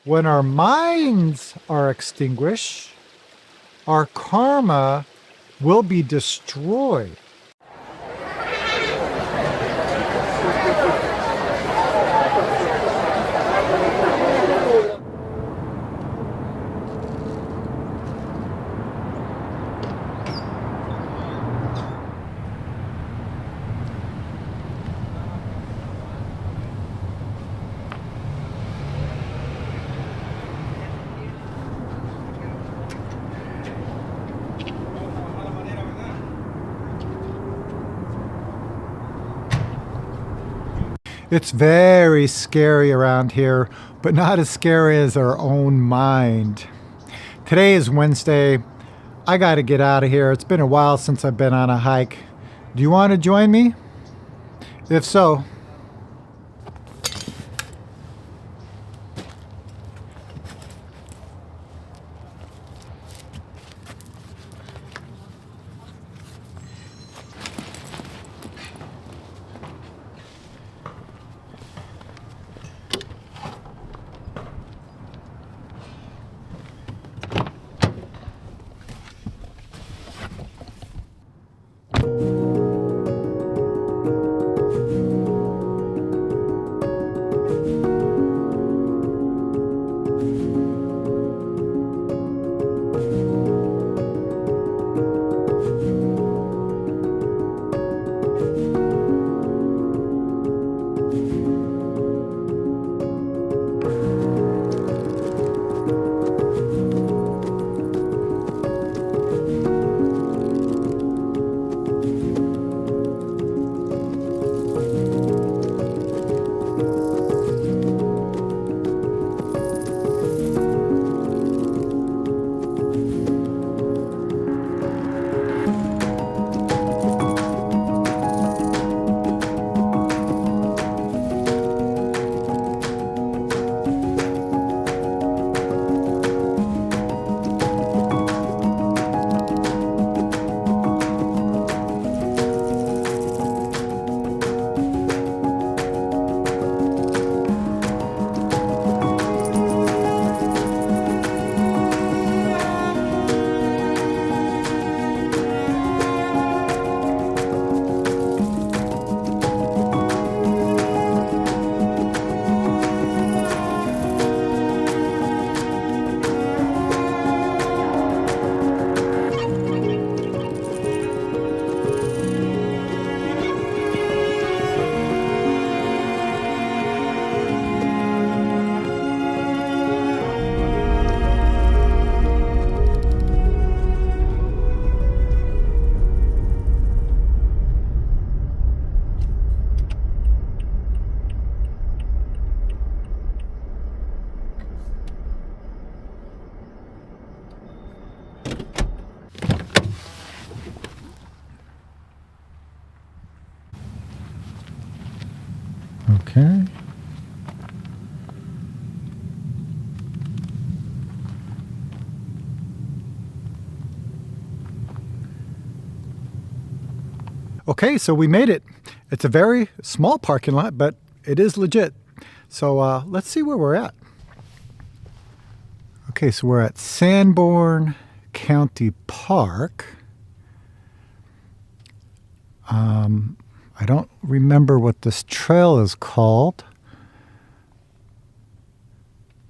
When our minds are extinguished, our karma will be destroyed. It's very scary around here, but not as scary as our own mind. Today is Wednesday. I got to get out of here. It's been a while since I've been on a hike. Do you want to join me? If so, okay. Okay, so we made it. It's a very small parking lot, but it is legit. So let's see where we're at. Okay, so we're at Sanborn County Park. I don't remember what this trail is called,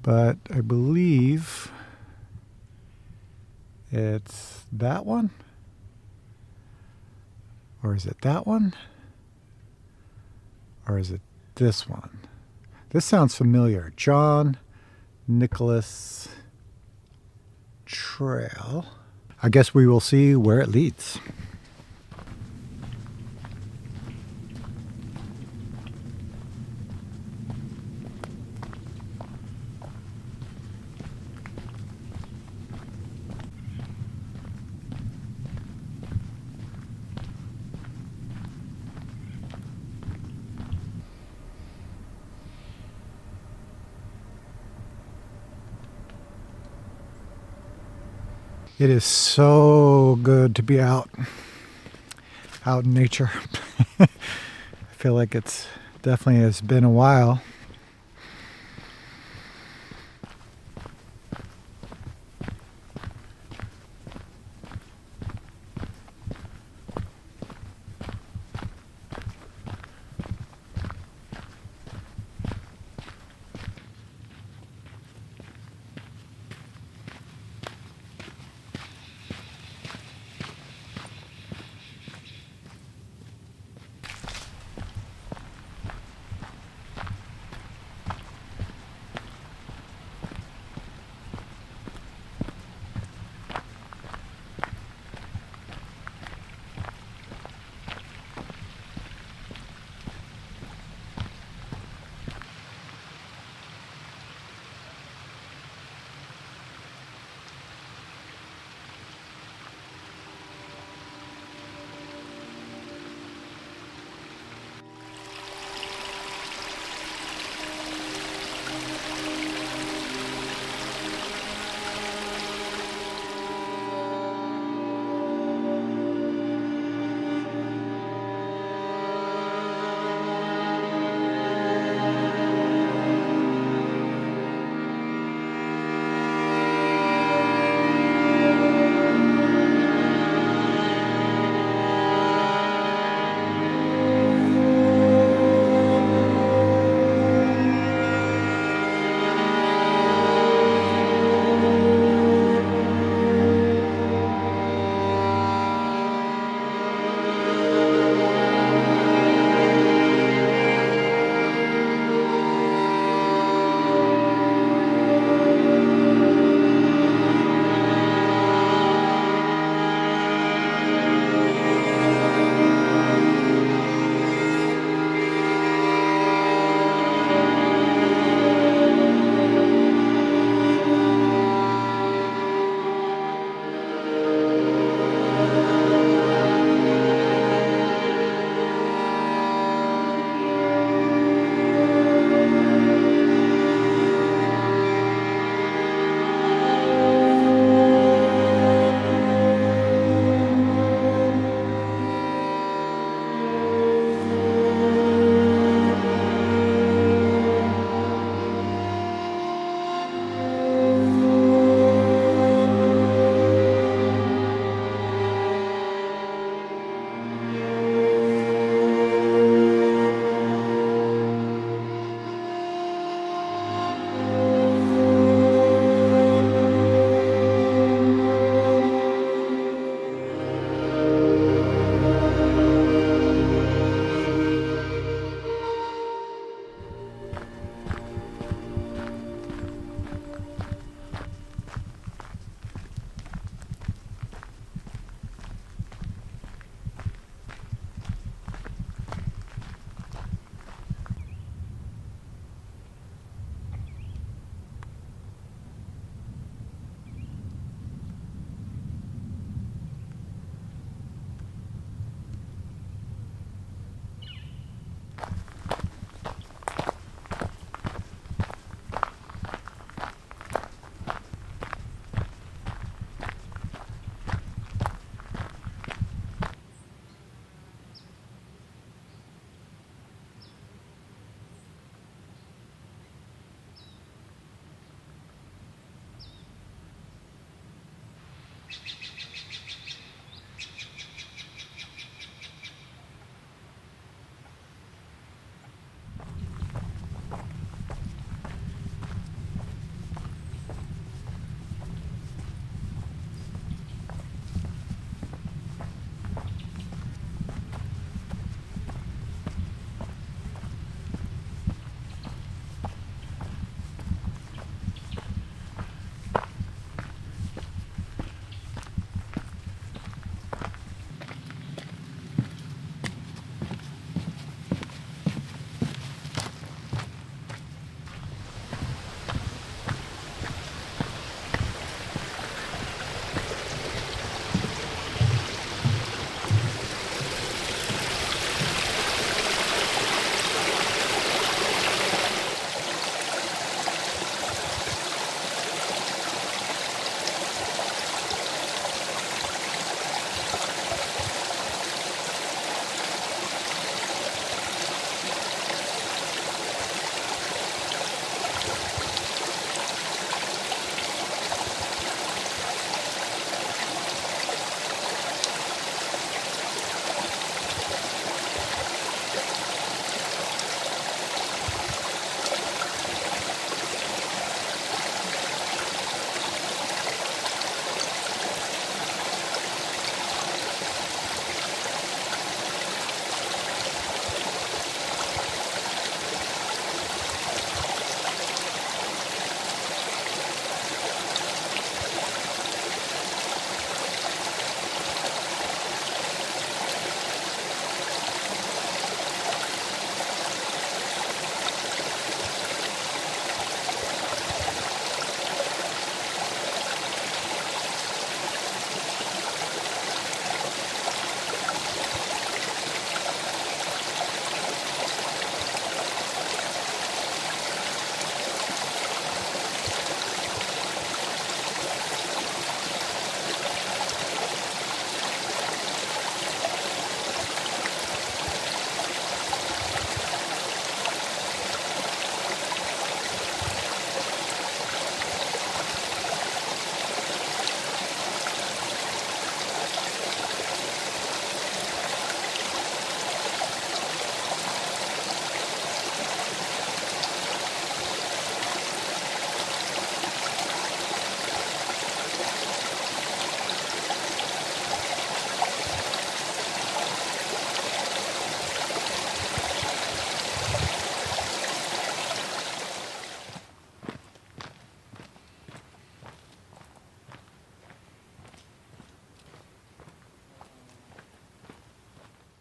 but I believe it's that one. Or is it that one? Or is it this one? This sounds familiar. John Nicholas Trail. I guess we will see where it leads. It is so good to be out in nature. I feel like it's definitely has been a while.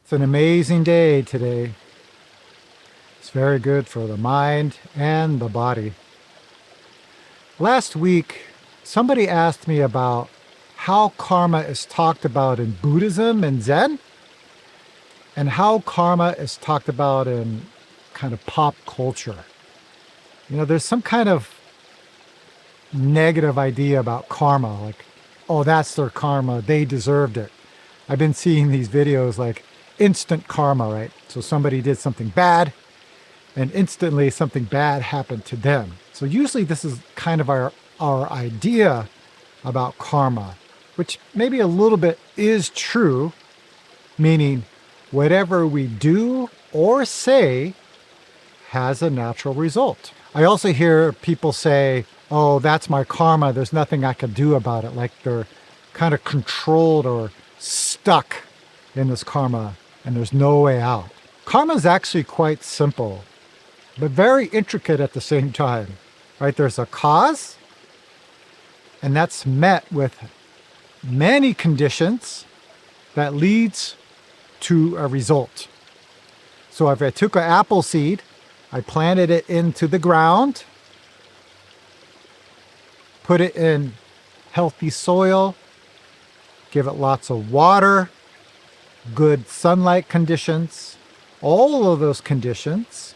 It's an amazing day today. It's very good for the mind and the body. Last week, somebody asked me about how karma is talked about in Buddhism and Zen, and how karma is talked about in kind of pop culture. There's some kind of negative idea about karma, like, oh, that's their karma, they deserved it. I've been seeing these videos like instant karma, right? So somebody did something bad, and instantly something bad happened to them. So usually this is kind of our idea about karma, which maybe a little bit is true, meaning whatever we do or say has a natural result. I also hear people say, oh, that's my karma, there's nothing I can do about it, like they're kind of controlled or stuck in this karma and there's no way out. Karma is actually quite simple, but very intricate at the same time, right? There's a cause, and that's met with many conditions that leads to a result. So if I took an apple seed, I planted it into the ground, put it in healthy soil, give it lots of water, good sunlight conditions, all of those conditions,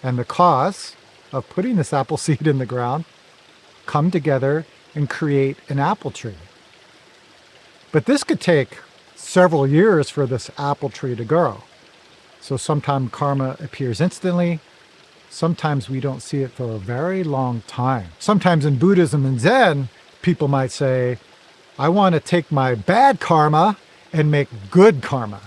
and the cause of putting this apple seed in the ground come together and create an apple tree. But this could take several years for this apple tree to grow. So sometimes karma appears instantly. Sometimes we don't see it for a very long time. Sometimes in Buddhism and Zen, people might say, I want to take my bad karma and make good karma.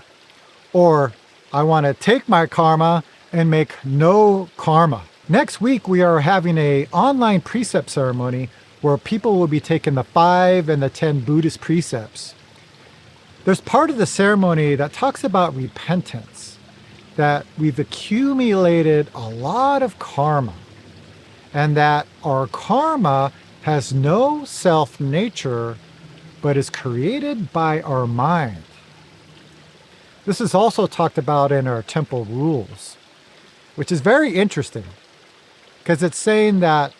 Or I want to take my karma and make no karma. Next week, we are having an online precept ceremony where people will be taking the 5 and the 10 Buddhist precepts. There's part of the ceremony that talks about repentance, that we've accumulated a lot of karma, and that our karma has no self-nature, but is created by our mind. This is also talked about in our temple rules, which is very interesting, because it's saying that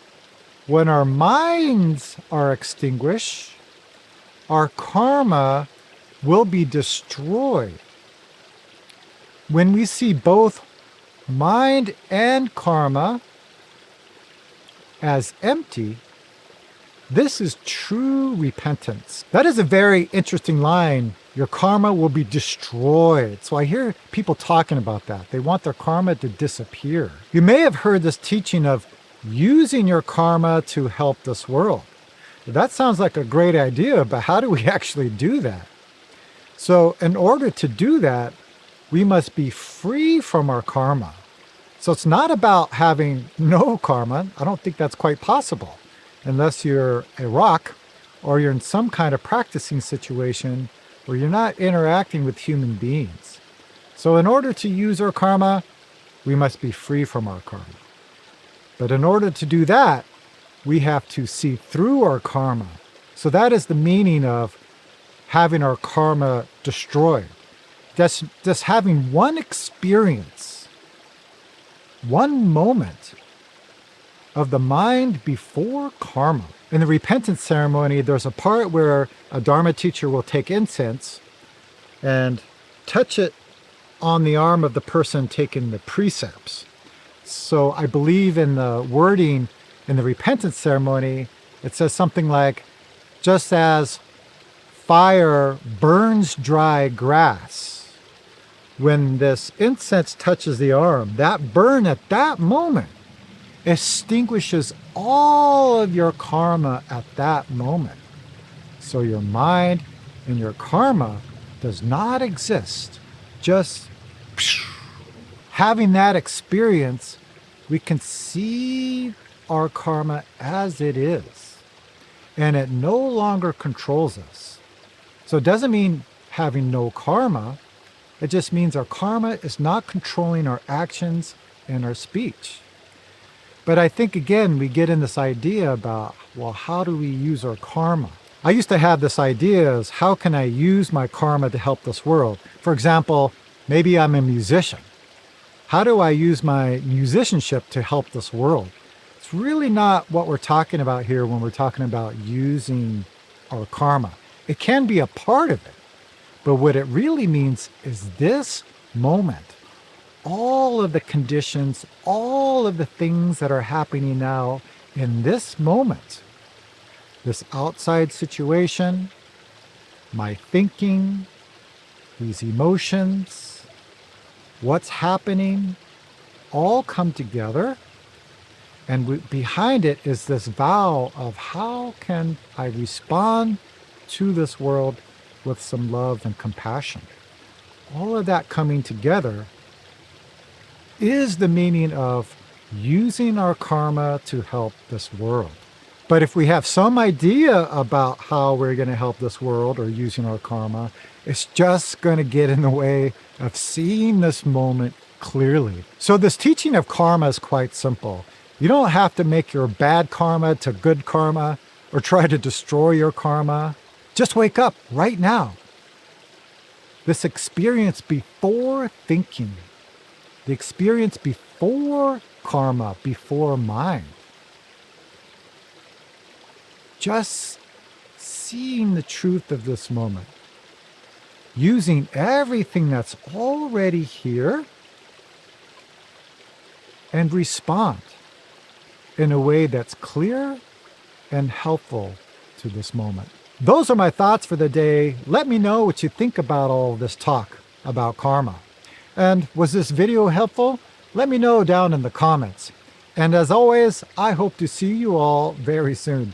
when our minds are extinguished, our karma will be destroyed. When we see both mind and karma as empty, this is true repentance. That is a very interesting line. Your karma will be destroyed. So I hear people talking about that. They want their karma to disappear. You may have heard this teaching of using your karma to help this world. That sounds like a great idea, but how do we actually do that? So in order to do that, we must be free from our karma. So it's not about having no karma. I don't think that's quite possible, unless you're a rock or you're in some kind of practicing situation where you're not interacting with human beings. So in order to use our karma, we must be free from our karma. But in order to do that, we have to see through our karma. So that is the meaning of having our karma destroyed. Just having one experience, one moment of the mind before karma. In the repentance ceremony, there's a part where a Dharma teacher will take incense and touch it on the arm of the person taking the precepts. So I believe in the wording in the repentance ceremony, it says something like, just as fire burns dry grass, when this incense touches the arm, that burn at that moment extinguishes all of your karma at that moment. So your mind and your karma does not exist. Just having that experience, we can see our karma as it is, and it no longer controls us. So it doesn't mean having no karma. It just means our karma is not controlling our actions and our speech. But I think, again, we get in this idea about, well, how do we use our karma? I used to have this idea as how can I use my karma to help this world? For example, maybe I'm a musician. How do I use my musicianship to help this world? It's really not what we're talking about here when we're talking about using our karma. It can be a part of it, but what it really means is this moment. All of the conditions, all of the things that are happening now in this moment, this outside situation, my thinking, these emotions, what's happening, all come together. And behind it is this vow of how can I respond to this world with some love and compassion. All of that coming together is the meaning of using our karma to help this world. But if we have some idea about how we're going to help this world or using our karma, it's just going to get in the way of seeing this moment clearly. So this teaching of karma is quite simple. You don't have to make your bad karma to good karma or try to destroy your karma. Just wake up right now. This experience before thinking, the experience before karma, before mind. Just seeing the truth of this moment. Using everything that's already here and respond in a way that's clear and helpful to this moment. Those are my thoughts for the day. Let me know what you think about all this talk about karma. And was this video helpful? Let me know down in the comments. And as always, I hope to see you all very soon.